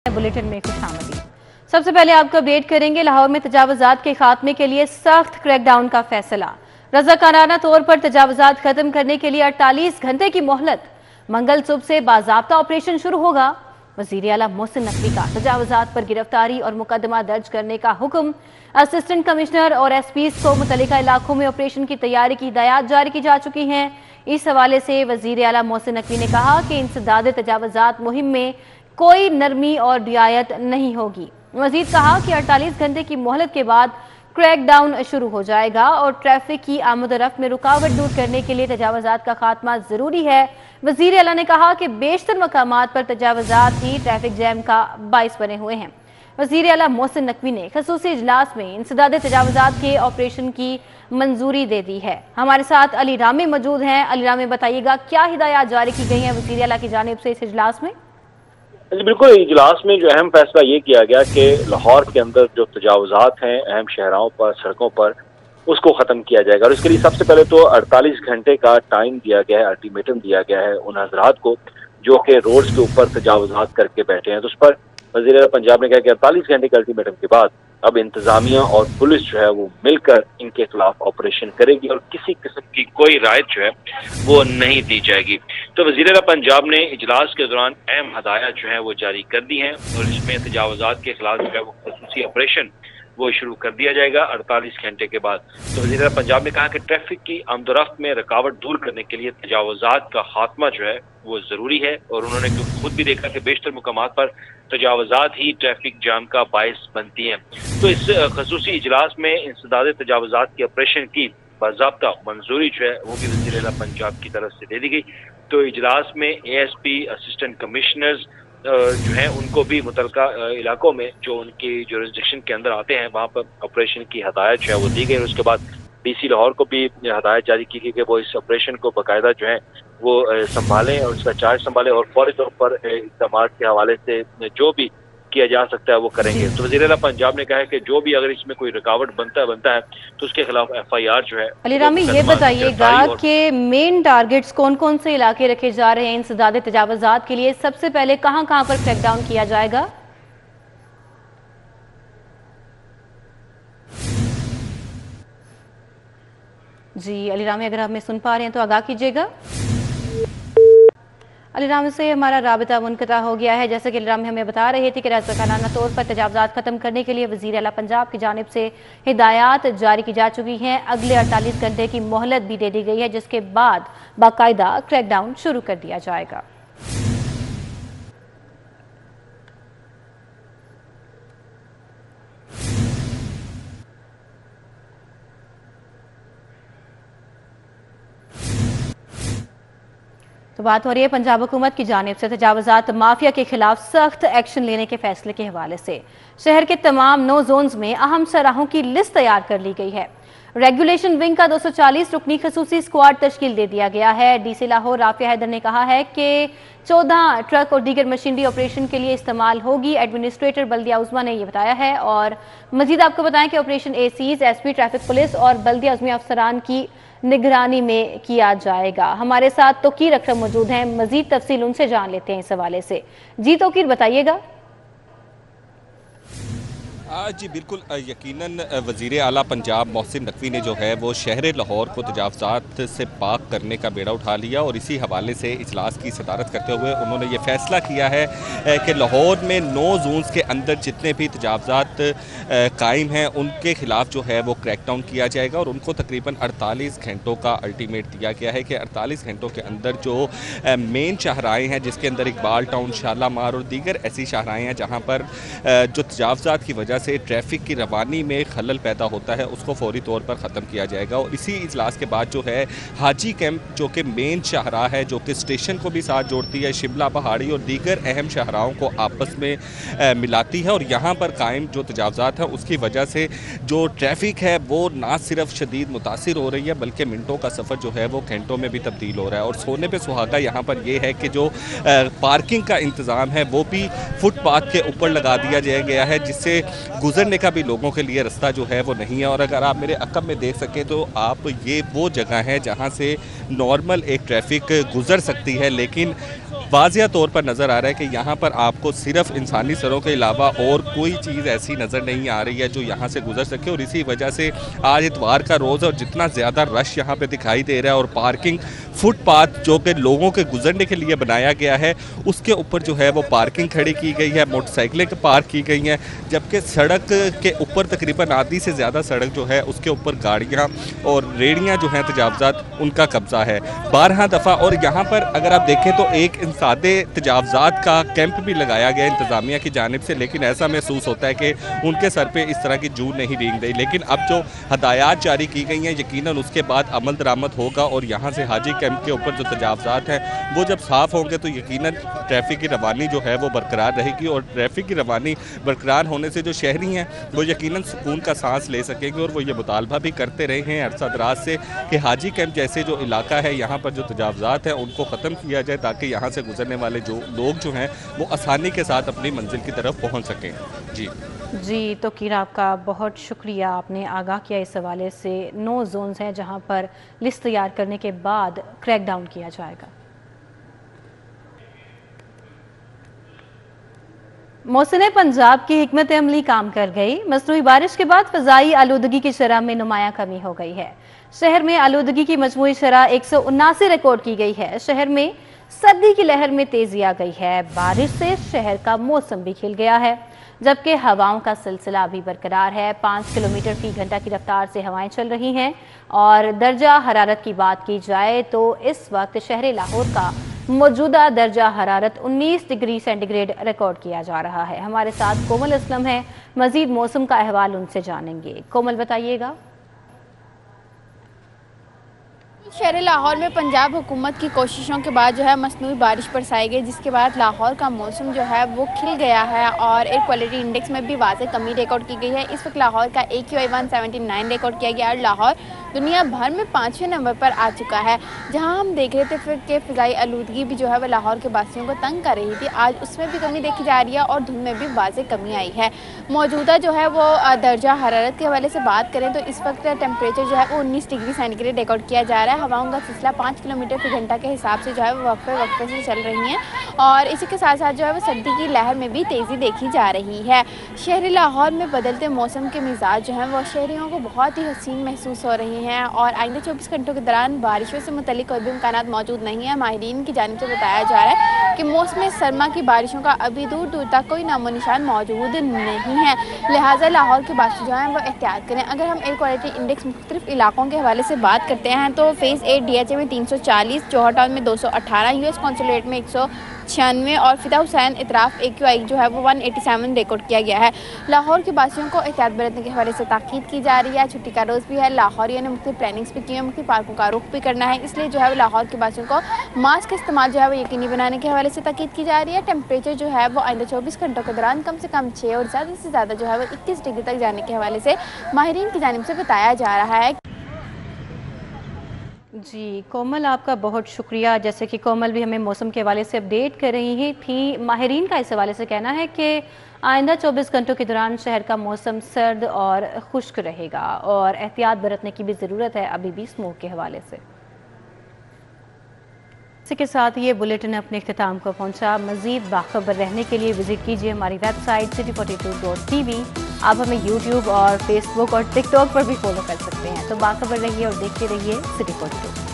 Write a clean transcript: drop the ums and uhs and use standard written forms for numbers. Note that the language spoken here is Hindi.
बुलेटिन में खुशामदीद। सबसे पहले आपको अपडेट करेंगे लाहौर में तजावुजात के खात्मे के लिए सख्त क्रैकडाउन का फैसला। रज़ाकाराना तौर पर तजावुजात खत्म करने के लिए 48 घंटे की मोहलत। मंगल सुबह से बाज़ाब्ता ऑपरेशन शुरू होगा। वज़ीर आला मोहसिन नकवी का तजावुजात पर गिरफ्तारी और मुकदमा दर्ज करने का हुक्म। असिस्टेंट कमिश्नर और एसपीज़ को मुतल्लिका इलाकों में ऑपरेशन की तैयारी की हिदायत जारी की जा चुकी हैं। इस हवाले से वज़ीर आला मोहसिन नकवी ने कहा कि इंसदाद तजावुजात मुहिम में कोई नरमी और रियायत नहीं होगी। मजीद कहा कि 48 घंटे की मोहलत के बाद क्रैकडाउन शुरू हो जाएगा और ट्रैफिक की आमद-ओ-रफ्त में रुकावट दूर करने के लिए तजावुजात का खात्मा जरूरी है। वज़ीर आला ने कहा कि बेशतर मकामात पर तजावुजात ही ट्रैफिक जैम का बाइस बने हुए हैं। वज़ीर आला मोहसिन नकवी ने खसूसी इजलास में इंसदाद तजावुजात के ऑपरेशन की मंजूरी दे दी है। हमारे साथ अली रामी मौजूद हैं। अली रामी, बताइएगा क्या हिदायत जारी की गई हैं वज़ीर आला की जानिब से इस इजलास में? जी बिल्कुल, इजलास में जो अहम फैसला ये किया गया कि लाहौर के अंदर जो तजावुजात हैं अहम शहरों पर, सड़कों पर, उसको ख़त्म किया जाएगा। और इसके लिए सबसे पहले तो 48 घंटे का टाइम दिया गया है, अल्टीमेटम दिया गया है उन हजरात को जो कि रोड्स के ऊपर तजावुजात करके बैठे हैं। तो उस पर वज़ीर पंजाब ने कहा कि 48 घंटे के अल्टीमेटम के बाद अब इंतजामिया और पुलिस जो है वो मिलकर इनके खिलाफ ऑपरेशन करेगी और किसी किस्म की कोई रायत जो है वो नहीं दी जाएगी। तो वज़ीर पंजाब ने इजलास के दौरान अहम हदायत जो है वो जारी कर दी हैं और इसमें तजावुजात के खिलाफ जो है वो खसूसी ऑपरेशन वो शुरू कर दिया जाएगा 48 घंटे के बाद। तो वज़ीर पंजाब ने कहा कि ट्रैफिक की आमदोरफ्त में रुकावट दूर करने के लिए तजावुजात का खात्मा जो है वो जरूरी है और उन्होंने खुद भी देखा कि बेशतर मुकामात पर तजावुजात ही ट्रैफिक जाम का बायस बनती हैं। तो इस खसूसी इजलास में इंसदाद तजावुजात के ऑपरेशन की बाज़ाब्ता मंजूरी जो है वो भी वज़ीर पंजाब की तरफ से दे दी गई। तो इजलास में ASP, असिस्टेंट कमिश्नर्स जो हैं उनको भी मुतल्लिका इलाकों में जो उनकी जुरिस्डिक्शन के अंदर आते हैं वहाँ पर ऑपरेशन की हदायत जो है वो दी गई। उसके बाद DC लाहौर को भी हदायत जारी की गई कि वो इस ऑपरेशन को बाकायदा जो है वो संभालें और उसका चार्ज संभालें और फौरी तौर पर इक़दाम के हवाले से जो भी किया जा सकता है वो करेंगे। तो वज़ीर पंजाब ने कहा है कि जो भी अगर इसमें कोई रुकावट बनता है तो उसके खिलाफ FIR जो है। अली रामी, ये बताइएगा कि मेन टारगेट्स कौन कौन से इलाके रखे जा रहे हैं इंसदाद तजावुजात के लिए? सबसे पहले कहां कहां पर क्रैकडाउन किया जाएगा? जी अली रामी, अगर आप हमें सुन पा रहे हैं तो आगाह कीजिएगा। अली रामी से हमारा राबिता मुनक़ता हो गया है। जैसे कि अली रामी हमें बता रहे थे कि रज़ाकाराना तौर पर तजावुजात खत्म करने के लिए वज़ीर आला पंजाब की जानिब से हिदायत जारी की जा चुकी हैं। अगले 48 घंटे की मोहलत भी दे दी गई है जिसके बाद बाकायदा क्रैकडाउन शुरू कर दिया जाएगा। तो बात हो रही है पंजाब हुकूमत की जानिब से तजावुजात माफिया के खिलाफ सख्त एक्शन लेने के फैसले के हवाले से शहर के तमाम 9 जोन्स में अहम शराहों की लिस्ट तैयार कर ली गई है। रेगुलेशन विंग का 240 रुकनी खसूसी स्क्वाड तश्कील दे दिया गया है। DC लाहौर राफिया हैदर ने कहा है कि 14 ट्रक और दीगर मशीनरी ऑपरेशन के लिए इस्तेमाल होगी। एडमिनिस्ट्रेटर बल्दिया उज़्मा ने यह बताया है। और मजीद आपको बताएं कि operation ACs, SP, traffic police और बल्दिया उज़्मी अफसरान की निगरानी में किया जाएगा। हमारे साथ तोकीर अकरम मौजूद हैं, मजीद तफसील उनसे जान लेते हैं इस हवाले से। जी तोकीर, बताइएगा। जी बिल्कुल, यकीनन वज़ीर आला पंजाब मोहसिन नकवी ने जो है वो शहर लाहौर को तजावुजात से पाक करने का बेड़ा उठा लिया और इसी हवाले से इजलास की सदारत करते हुए उन्होंने ये फैसला किया है कि लाहौर में 9 जोन्स के अंदर जितने भी तजावुजात कायम हैं उनके खिलाफ जो है वो क्रैकडाउन किया जाएगा और उनको तकरीबन 48 घंटों का अल्टीमेट दिया गया है कि 48 घंटों के अंदर जो मेन शाहराएँ हैं जिसके अंदर इकबाल टाउन, शालामार और दीगर ऐसी शाहराएँ हैं जहाँ पर जो तजावुजात की वजह से ट्रैफिक की रवानी में खलल पैदा होता है उसको फौरी तौर पर ख़त्म किया जाएगा। और इसी इजलास के बाद जो है हाजी कैंप जो कि मेन शाहराह है जो कि स्टेशन को भी साथ जोड़ती है, शिमला पहाड़ी और दीगर अहम शाहराहों को आपस में मिलाती है और यहाँ पर कायम जो तजावुजात हैं उसकी वजह से जो ट्रैफिक है वो ना सिर्फ शदीद मुतासिर हो रही है बल्कि मिनटों का सफ़र जो है वो घंटों में भी तब्दील हो रहा है। और सोने पे सुहागा यहाँ पर यह है कि जो पार्किंग का इंतज़ाम है वो भी फुटपाथ के ऊपर लगा दिया गया है जिससे गुजरने का भी लोगों के लिए रास्ता जो है वो नहीं है। और अगर आप मेरे अकब में देख सकें तो आप ये वो जगह है जहाँ से नॉर्मल एक ट्रैफिक गुजर सकती है, लेकिन वाज़िया तौर पर नज़र आ रहा है कि यहाँ पर आपको सिर्फ इंसानी सरों के अलावा और कोई चीज़ ऐसी नज़र नहीं आ रही है जो यहाँ से गुजर सके। और इसी वजह से आज इतवार का रोज़ और जितना ज़्यादा रश यहाँ पे दिखाई दे रहा है, और पार्किंग फुटपाथ जो कि लोगों के गुजरने के लिए बनाया गया है उसके ऊपर जो है वो पार्किंग खड़ी की गई है, मोटरसाइकिलें पार्क की गई हैं, जबकि सड़क के ऊपर तकरीबन आधी से ज़्यादा सड़क जो है उसके ऊपर गाड़ियाँ और रेहड़ियाँ जो हैं तजावज़ात उनका कब्ज़ा है 12 दफ़ा। और यहाँ पर अगर आप देखें तो एक इंसादे तजावज़ात का कैंप भी लगाया गया इंतज़ामिया की जानिब से, लेकिन ऐसा महसूस होता है कि उनके सर पे इस तरह की जून नहीं रेंग रही। लेकिन अब जो हदायत जारी की गई हैं यकीनन उसके बाद अमल दरामद होगा, और यहाँ से हाजी कैंप के ऊपर जो तजावज़ात हैं वो जब साफ़ होंगे तो यकीनन ट्रैफिक की रवानी जो है वो बरकरार रहेगी, और ट्रैफिक की रवानी बरकरार होने से जो शहरी हैं वो यकीनन सुकून का सांस ले सकेंगे। और वो ये मुतालबा भी करते रहे हैं अरसा दराज से कि हाजी कैंप जैसे जो इलाका है यहाँ पर जो तजावज़ात हैं उनको ख़त्म किया जाए, ताकि यहाँ से गुजरने वाले जो लोग जो हैं वो आसानी के साथ अपनी मंजिल की तरफ पहुँच सकें। जी तो कीरा आपका बहुत शुक्रिया, आपने आगाह किया इस हवाले से। 9 जोन्स हैं जहाँ पर लिस्ट तैयार करने के बाद क्रैकडाउन किया जाएगा। मौसम पंजाब की हिकमत अमली काम कर गई। मसनूई बारिश के बाद फ़ज़ाई आलूदगी की शरह में नुमाया कमी हो गई है। शहर में आलूदगी की मजमूई शरह 179 रिकॉर्ड की गई है। शहर में सर्दी की लहर में तेजी आ गई है। बारिश से शहर का मौसम भी खिल गया है, जबकि हवाओं का सिलसिला भी बरकरार है। 5 किलोमीटर फी घंटा की रफ्तार से हवाएं चल रही हैं। और दर्जा हरारत की बात की जाए तो इस वक्त शहर लाहौर का मौजूदा दर्जा हरारत 19 डिग्री सेंटीग्रेड रिकॉर्ड किया जा रहा है। हमारे साथ कोमल असलम है, मजीद मौसम का अहवाल उनसे जानेंगे। कोमल, बताइएगा। शहर लाहौर में पंजाब हुकूमत की कोशिशों के बाद जो है मसनूई बारिश बरसाई गई, जिसके बाद लाहौर का मौसम जो है वो खिल गया है और एयर क्वालिटी इंडेक्स में भी वाज़ेह कमी रिकॉर्ड की गई है। इस वक्त लाहौर का AQI 179 रिकॉर्ड किया गया और लाहौर दुनिया भर में 5वें नंबर पर आ चुका है। जहां हम देख रहे थे फिर कि फ़िज़ाई आलूदगी भी जो है वह लाहौर के वासियों को तंग कर रही थी, आज उसमें भी कमी देखी जा रही है और धुंध में भी वाज़ेह कमी आई है। मौजूदा जो है वो दर्जा हरारत के हवाले से बात करें तो इस वक्त टेम्परेचर जो है वो 19 डिग्री सेंटीग्रेड रिकॉर्ड किया जा रहा है। हवाओं का सिलसिला 5 किलोमीटर फी घंटा के हिसाब से जो है वो वक्फे से चल रही हैं और इसी के साथ साथ जो है वो सर्दी की लहर में भी तेज़ी देखी जा रही है। शहर लाहौर में बदलते मौसम के मिजाज जो हैं वो शहरियों को बहुत ही हसीन महसूस हो रही हैं और आइंदा 24 घंटों के दौरान बारिशों से मुतल्लिक कोई भी इम्कानात मौजूद नहीं है। माहिरीन की जानिब से बताया जा रहा है कि मौसम सरमा की बारिशों का अभी दूर दूर तक कोई नामो निशान मौजूद नहीं है, लिहाजा लाहौर के बाशिंदे जो हैं वो एहतियात करें। अगर हम एयर क्वालिटी इंडेक्स मुख्तलिफ इलाकों के हवाले से बात करते हैं तो फेज़ 8 DHA में 340, जौहर टाउन में 218, US कॉन्सुलेट में 196 और फिदा हुसैन इतराफ़ AQI जो है वो 187 रिकॉर्ड किया गया है। लाहौर के बासियों को एहतियात बरतने के हवाले से ताकीद की जा रही है। छुट्टी का रोज़ भी है, लाहौरियों ने मुख्तलिफ प्लानिंग्स भी की है, मुख्तलिफ पार्कों का रुख भी करना है, इसलिए जो है वो लाहौर के बासियों को मास्क का इस्तेमाल जो है वो यकीनी बनाने के हवाले से ताकीद की जा रही है। टेम्परेचर जो है वो आइंदा 24 घंटों के दौरान कम से कम 6 और ज़्यादा से ज़्यादा जो है वो 21 डिग्री तक जाने के हवाले से माहिरीन की जानिब से बताया जा रहा है। जी कोमल, आपका बहुत शुक्रिया। जैसे कि कोमल भी हमें मौसम के हवाले से अपडेट कर रही थी, माहिरीन का इस हवाले से कहना है कि आइंदा 24 घंटों के दौरान शहर का मौसम सर्द और खुश्क रहेगा और एहतियात बरतने की भी ज़रूरत है अभी भी स्मोक के हवाले से। इसी के साथ ये बुलेटिन अपने इख्तिताम को पहुंचा। मज़ीद बाखबर रहने के लिए विजिट कीजिए हमारी वेबसाइट city42.tv। आप हमें YouTube और Facebook और TikTok पर भी फॉलो कर सकते हैं। तो बाखबर रहिए और देखते रहिए City 42।